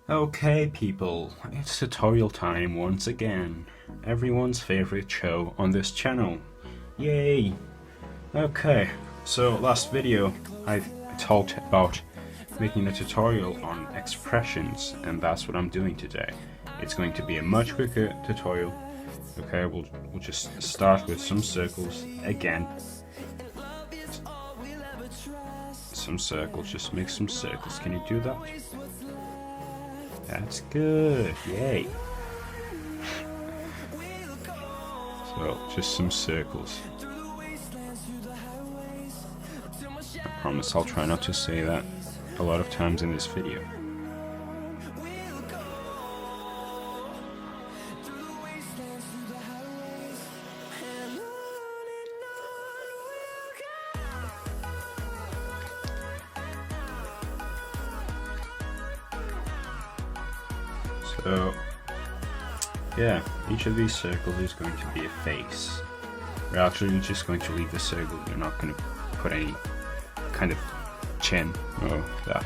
Okay people, it's tutorial time once again. Everyone's favorite show on this channel. Yay! Okay, so last video I talked about making a tutorial on expressions, and that's what I'm doing today. It's going to be a much quicker tutorial. Okay, we'll just start with some circles again. Some circles, just make some circles. Can you do that? That's good, yay. So, just some circles. I promise I'll try not to say that a lot of times in this video. So, yeah, each of these circles is going to be a face. We're actually just going to leave the circle. We're not going to put any kind of chin or that,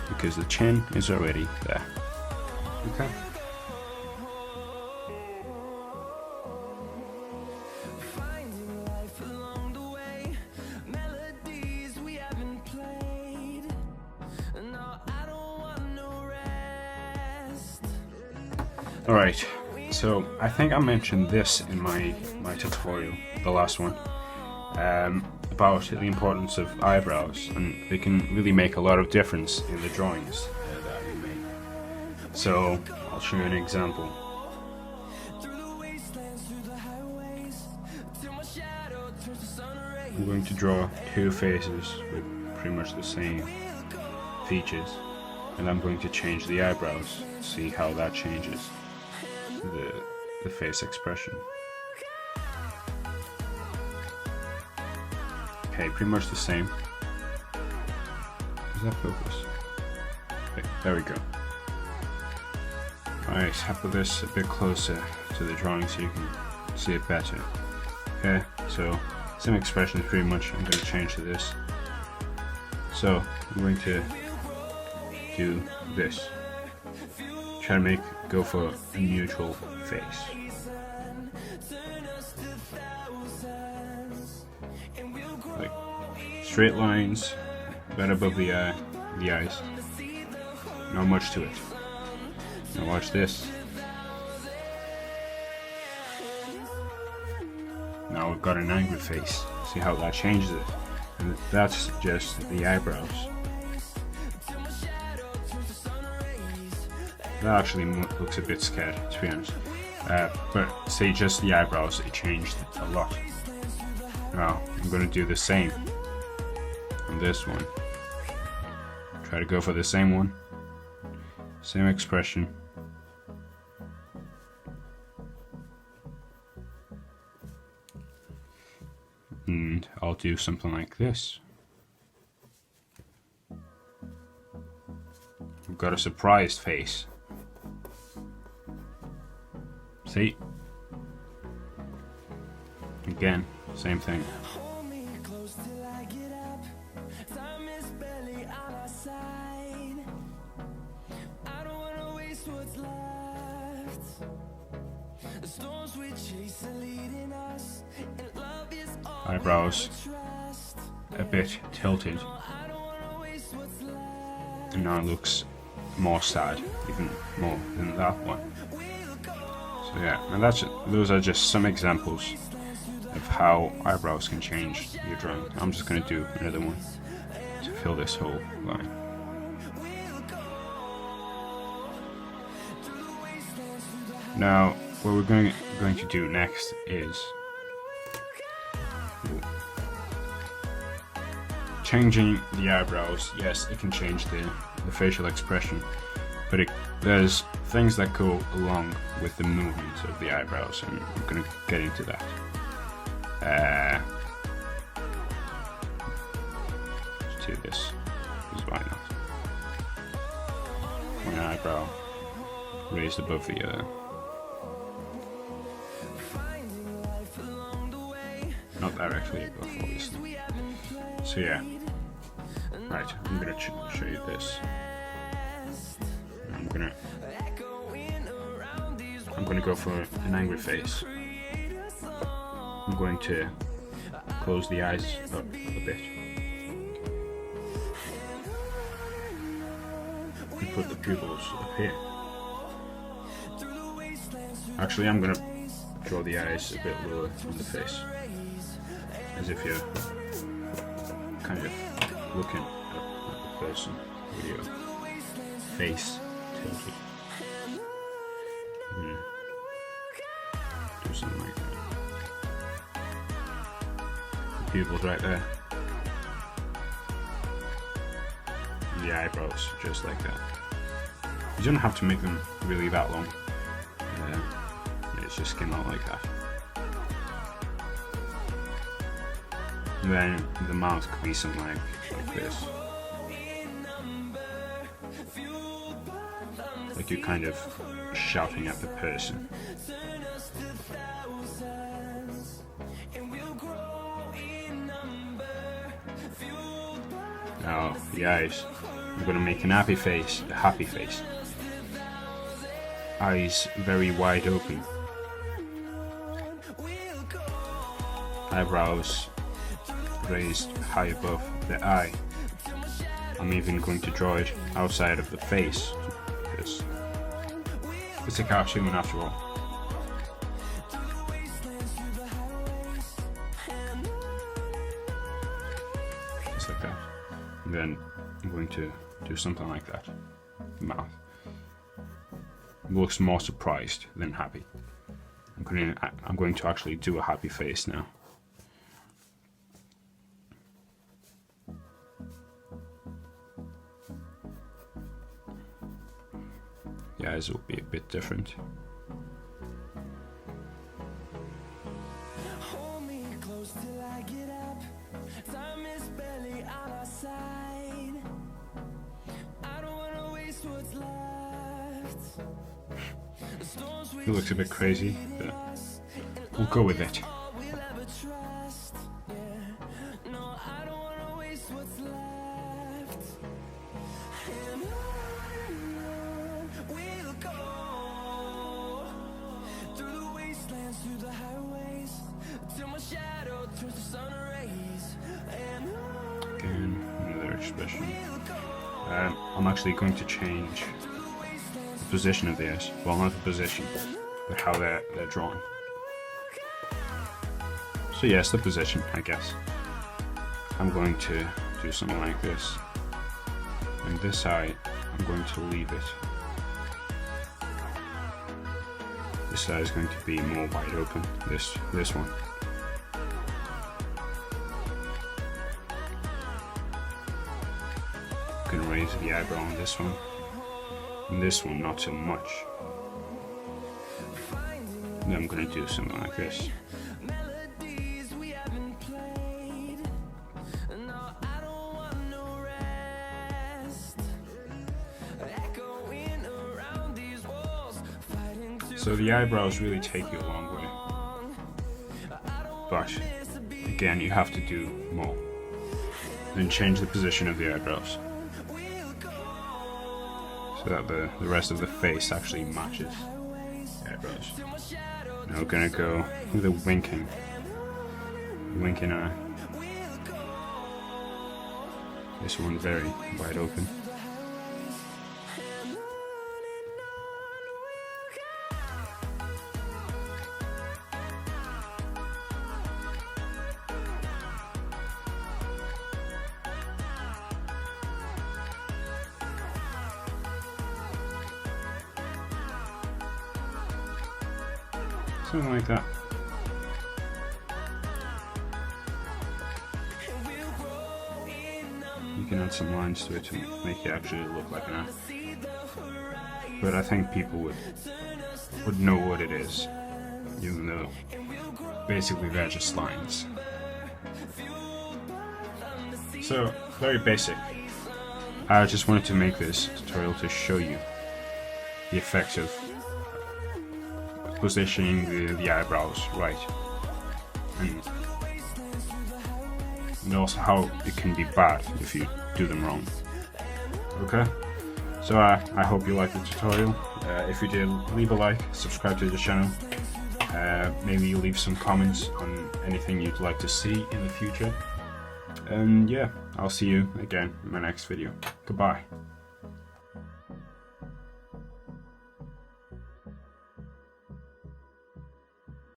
because the chin is already there. Okay. Alright, so I think I mentioned this in my tutorial, the last one, about the importance of eyebrows, and they can really make a lot of difference in the drawings that you make. So I'll show you an example. I'm going to draw two faces with pretty much the same features, and I'm going to change the eyebrows, see how that changes the face expression. Okay, pretty much the same. Does that focus? Okay, there we go. Alright, I'll put this a bit closer to the drawing so you can see it better. Okay, so same expression pretty much. I'm going to change to this. So I'm going to do this. Try to go for a neutral face. Like straight lines, right above the eyes. Not much to it. Now watch this. Now we've got an angry face. See how that changes it? And that's just the eyebrows. That actually looks a bit scared, to be honest. But say just the eyebrows, it changed a lot. Now I'm going to do the same on this one. Try to go for the same one. Same expression. And I'll do something like this. I've got a surprised face. See? Again, same thing. Eyebrows a bit tilted, and now it looks more sad, even more than that one. So yeah, and those are just some examples of how eyebrows can change your drawing. I'm just going to do another one to fill this whole line. Now, what we're going to do next is changing the eyebrows. Yes, it can change the facial expression, but there's things that go along with the movement of the eyebrows, and I'm going to get into that. Let's do this, because why not? One eyebrow raised above the other. Not directly above, obviously. So yeah. Right, I'm gonna show you this. And I'm gonna go for an angry face. I'm going to close the eyes up a bit and put the pupils up here. Actually, I'm gonna draw the eyes a bit lower on the face, as if you're kind of looking at the person with your face tilted. Do something like that. The pupils right there. And the eyebrows just like that. You don't have to make them really that long. It's just came out like that. And then the mouth could be something like this. Like you're kind of shouting at the person. Now the eyes. I'm gonna make an happy face, a happy face. Eyes very wide open. Eyebrows raised high above the eye. I'm even going to draw it outside of the face, because it's a cartoon after all. Just like that. And then I'm going to do something like that. Mouth. Looks more surprised than happy. I'm going to actually do a happy face now. The eyes will be a bit different. Hold me close till I get up. Time is barely on our side. I don't wanna waste what's left. It looks a bit crazy, but we'll go with it. Again, another expression. I'm actually going to change the position of the eyes. Well, not the position, but how they're drawn. So yes, the position, I guess. I'm going to do something like this. And this eye, I'm going to leave it. This eye is going to be more wide open. This one. I'm going to raise the eyebrow on this one. And this one, not so much. Then I'm going to do something like this. So the eyebrows really take you a long way. But again, you have to do more. Then change the position of the eyebrows, so that the rest of the face actually matches the eyebrows. Now we're going to go with a winking eye. This one very wide open. Something like that. You can add some lines to it to make it actually look like an eye. But I think people would know what it is, even though basically they're just lines. So, very basic. I just wanted to make this tutorial to show you the effects of positioning the eyebrows right, and also how it can be bad if you do them wrong. Okay, So I hope you liked the tutorial. If you did, leave a like, subscribe to the channel. Maybe leave some comments on anything you'd like to see in the future. And yeah, I'll see you again in my next video. Goodbye.